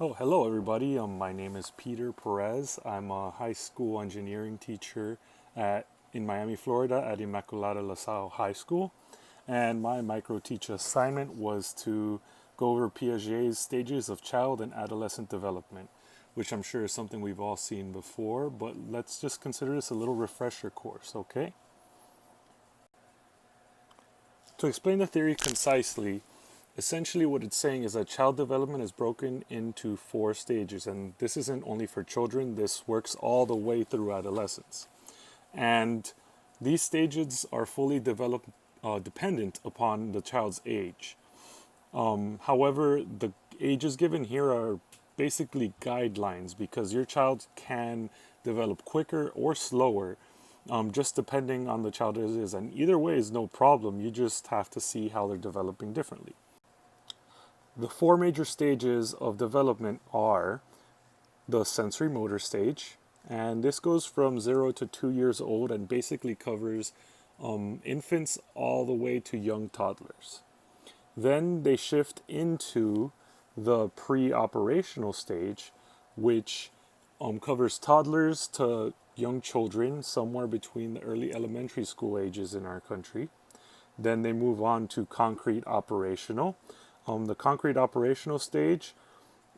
Oh, hello everybody. My name is Peter Perez. I'm a high school engineering teacher in Miami, Florida at Immaculata La Salle High School. And my micro teach assignment was to go over Piaget's stages of child and adolescent development, which I'm sure is something we've all seen before, but let's just consider this a little refresher course, okay? To explain the theory concisely, essentially what it's saying is that child development is broken into four stages, and this isn't only for children, this works all the way through adolescence. And these stages are fully dependent upon the child's age. However, the ages given here are basically guidelines because your child can develop quicker or slower, just depending on the child as it is. And either way is no problem. You just have to see how they're developing differently. The four major stages of development are the sensory motor stage, and this goes from 0 to 2 years old and basically covers infants all the way to young toddlers. Then they shift into the pre-operational stage, which covers toddlers to young children, somewhere between the early elementary school ages in our country. Then they move on to concrete operational. The concrete operational stage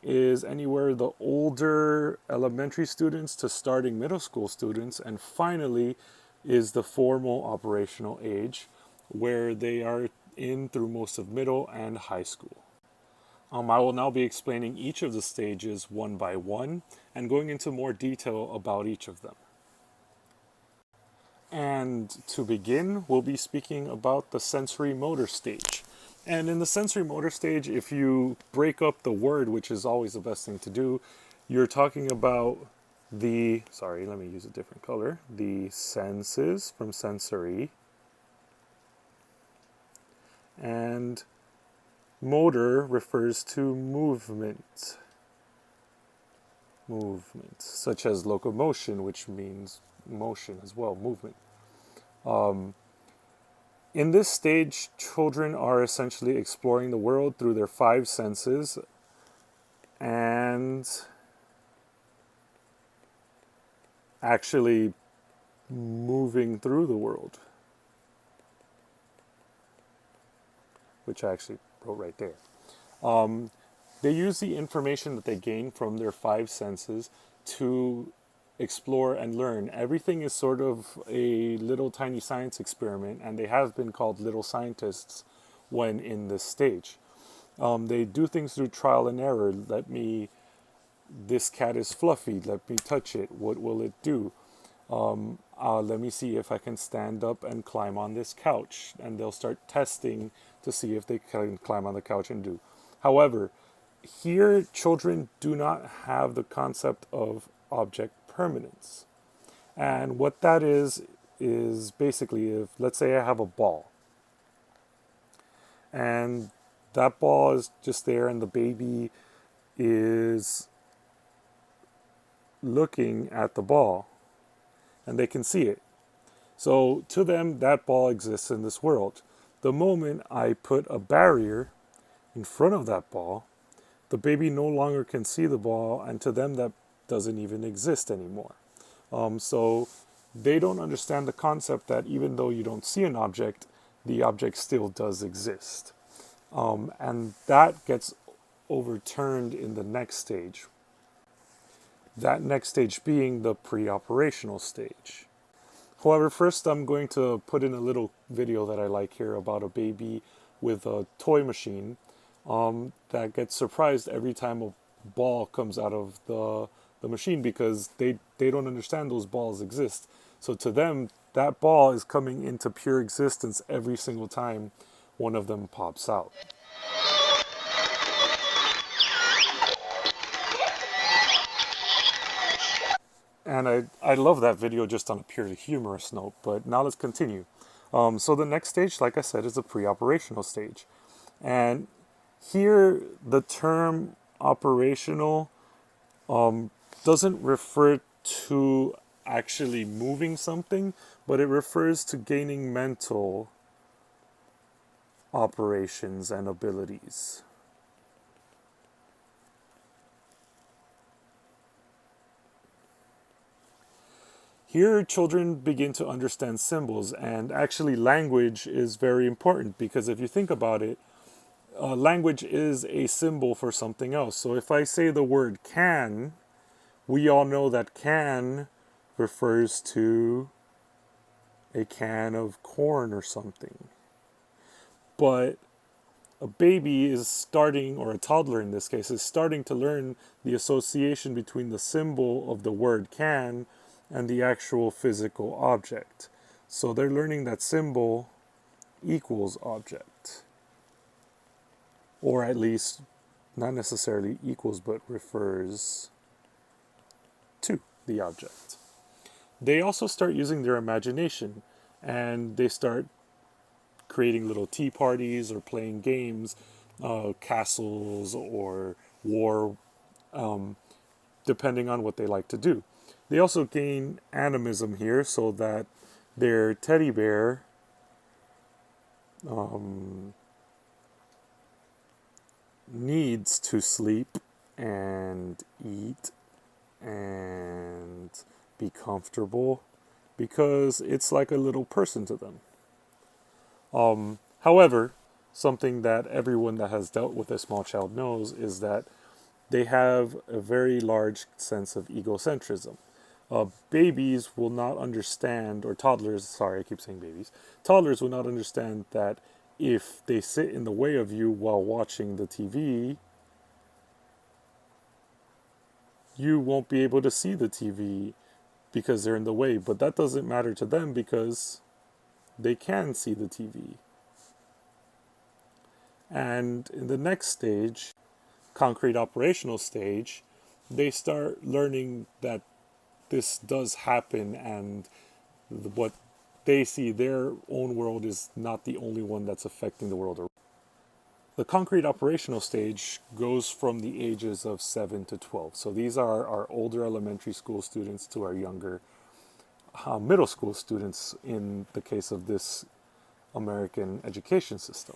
is anywhere the older elementary students to starting middle school students, and finally is the formal operational age where they are in through most of middle and high school. I will now be explaining each of the stages one by one and going into more detail about each of them. And to begin, we'll be speaking about the sensory motor stage. And in the sensory motor stage, if you break up the word, which is always the best thing to do, you're talking about let me use a different color, the senses from sensory, and motor refers to movement, such as locomotion, which means motion as well, movement. In this stage, children are essentially exploring the world through their five senses and actually moving through the world, which I actually wrote right there. They use the information that they gain from their five senses to explore and learn. Everything is sort of a little tiny science experiment, and they have been called little scientists when in this stage. They do things through trial and error. This cat is fluffy, let me touch it, what will it do? Let me see if I can stand up and climb on this couch, and they'll start testing to see if they can climb on the couch and do. However, here children do not have the concept of object permanence. And what that is basically, if let's say I have a ball and that ball is just there and the baby is looking at the ball and they can see it. So to them, that ball exists in this world. The moment I put a barrier in front of that ball, the baby no longer can see the ball, and to them that doesn't even exist anymore. So they don't understand the concept that even though you don't see an object, the object still does exist. And that gets overturned in the next stage. That next stage being the pre-operational stage. However, first I'm going to put in a little video that I like here about a baby with a toy machine that gets surprised every time a ball comes out of the machine because they don't understand those balls exist. So to them, that ball is coming into pure existence every single time one of them pops out. And I love that video just on a purely humorous note, but now let's continue. So the next stage, like I said, is the pre-operational stage. And here the term operational doesn't refer to actually moving something, but it refers to gaining mental operations and abilities. Here, children begin to understand symbols, and actually, language is very important because if you think about it, language is a symbol for something else. So if I say the word can, we all know that can refers to a can of corn or something. But a baby is starting, or a toddler in this case, is starting to learn the association between the symbol of the word can and the actual physical object. So they're learning that symbol equals object. Or at least, not necessarily equals, but refers to the object. They also start using their imagination, and they start creating little tea parties or playing games, castles or war, depending on what they like to do. They also gain animism here so that their teddy bear needs to sleep and eat and be comfortable because it's like a little person to them. However, something that everyone that has dealt with a small child knows is that they have a very large sense of egocentrism. Babies will not understand, or toddlers, sorry, I keep saying babies, toddlers will not understand that if they sit in the way of you while watching the TV, you won't be able to see the TV because they're in the way. But that doesn't matter to them because they can see the TV. And in the next stage, concrete operational stage, they start learning that this does happen and what they see, their own world, is not the only one that's affecting the world. The concrete operational stage goes from the ages of 7 to 12. So these are our older elementary school students to our younger middle school students in the case of this American education system.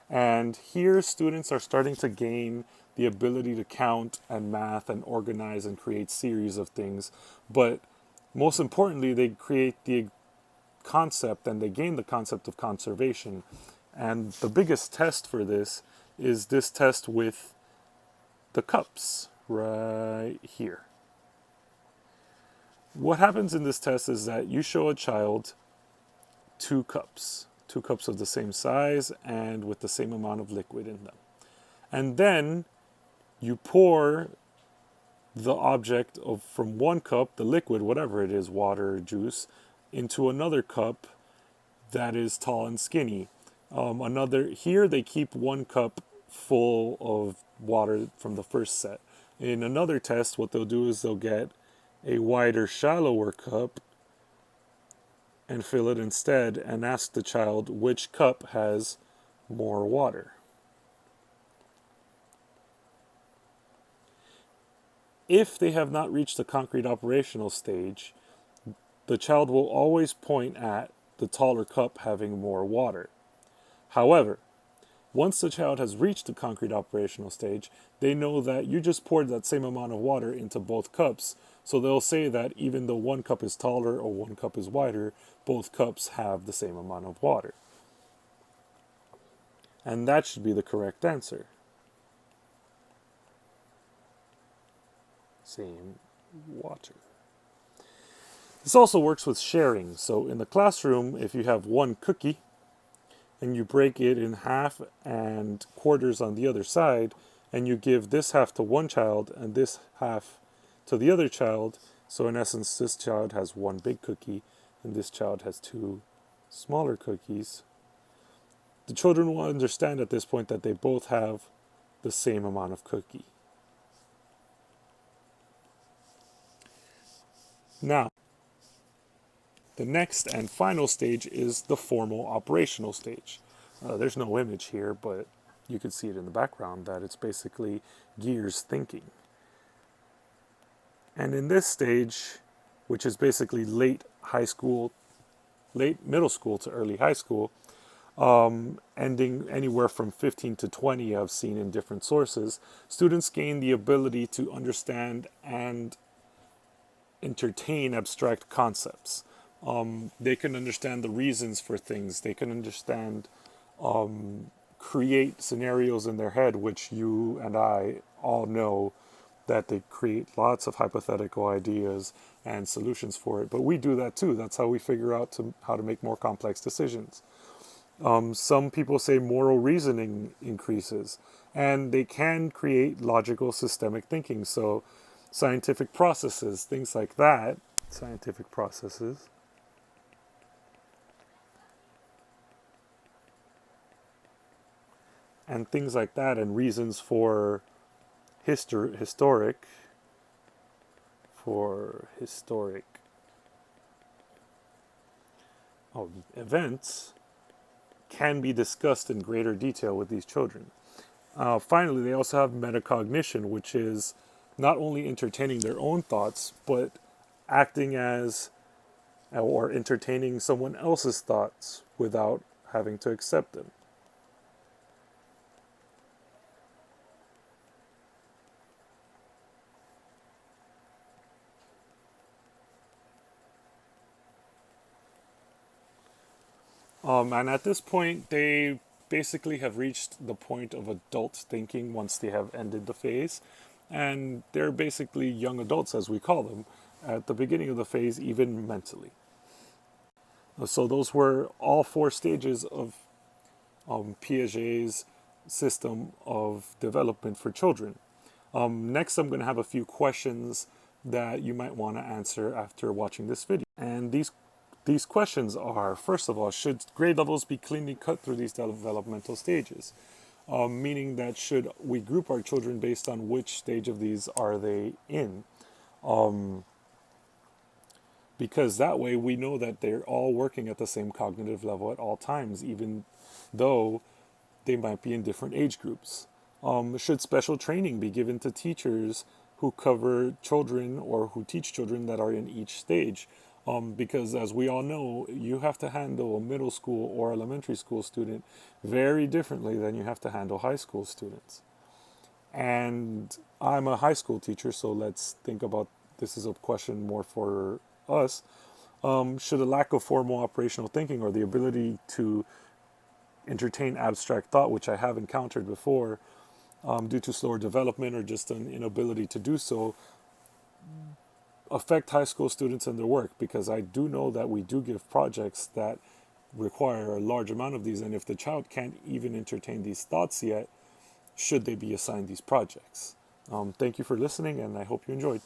And here students are starting to gain the ability to count and math and organize and create series of things. But most importantly, they create the concept and they gain the concept of conservation. And the biggest test for this is this test with the cups right here. What happens in this test is that you show a child two cups of the same size and with the same amount of liquid in them. And then you pour the object from one cup, the liquid, whatever it is, water, juice, into another cup that is tall and skinny. Here they keep one cup full of water from the first set. In another test, what they'll do is they'll get a wider, shallower cup and fill it instead and ask the child which cup has more water. If they have not reached the concrete operational stage, the child will always point at the taller cup having more water. However, once the child has reached the concrete operational stage, they know that you just poured that same amount of water into both cups. So they'll say that even though one cup is taller or one cup is wider, both cups have the same amount of water. And that should be the correct answer. Same water. This also works with sharing. So in the classroom, if you have one cookie and you break it in half and quarters on the other side, and you give this half to one child and this half to the other child, so in essence this child has one big cookie and this child has two smaller cookies, the children will understand at this point that they both have the same amount of cookie. Now, the next and final stage is the formal operational stage. There's no image here, but you can see it in the background that it's basically gears thinking. And in this stage, which is basically late middle school to early high school, ending anywhere from 15 to 20, I've seen in different sources, students gain the ability to understand and entertain abstract concepts. They can understand the reasons for things. They can understand, create scenarios in their head, which you and I all know that they create lots of hypothetical ideas and solutions for it. But we do that too. That's how we figure out how to make more complex decisions. Some people say moral reasoning increases, and they can create logical systemic thinking. So, scientific processes, things like that, scientific processes, and things like that, and reasons for historic, for historic events can be discussed in greater detail with these children. Finally, they also have metacognition, which is not only entertaining their own thoughts, but acting as or entertaining someone else's thoughts without having to accept them. And at this point, they basically have reached the point of adult thinking once they have ended the phase. And they're basically young adults, as we call them, at the beginning of the phase, even mentally. So those were all four stages of Piaget's system of development for children. Next, I'm going to have a few questions that you might want to answer after watching this video. And these questions are, first of all, should grade levels be cleanly cut through these developmental stages? Meaning that should we group our children based on which stage of these are they in? Because that way we know that they're all working at the same cognitive level at all times, even though they might be in different age groups. Should special training be given to teachers who cover children or who teach children that are in each stage? Because as we all know, you have to handle a middle school or elementary school student very differently than you have to handle high school students. And I'm a high school teacher, so let's think about this is a question more for us. Should a lack of formal operational thinking or the ability to entertain abstract thought, which I have encountered before, due to slower development or just an inability to do so, affect high school students and their work? Because I do know that we do give projects that require a large amount of these, and if the child can't even entertain these thoughts yet, should they be assigned these projects? Thank you for listening, and I hope you enjoyed.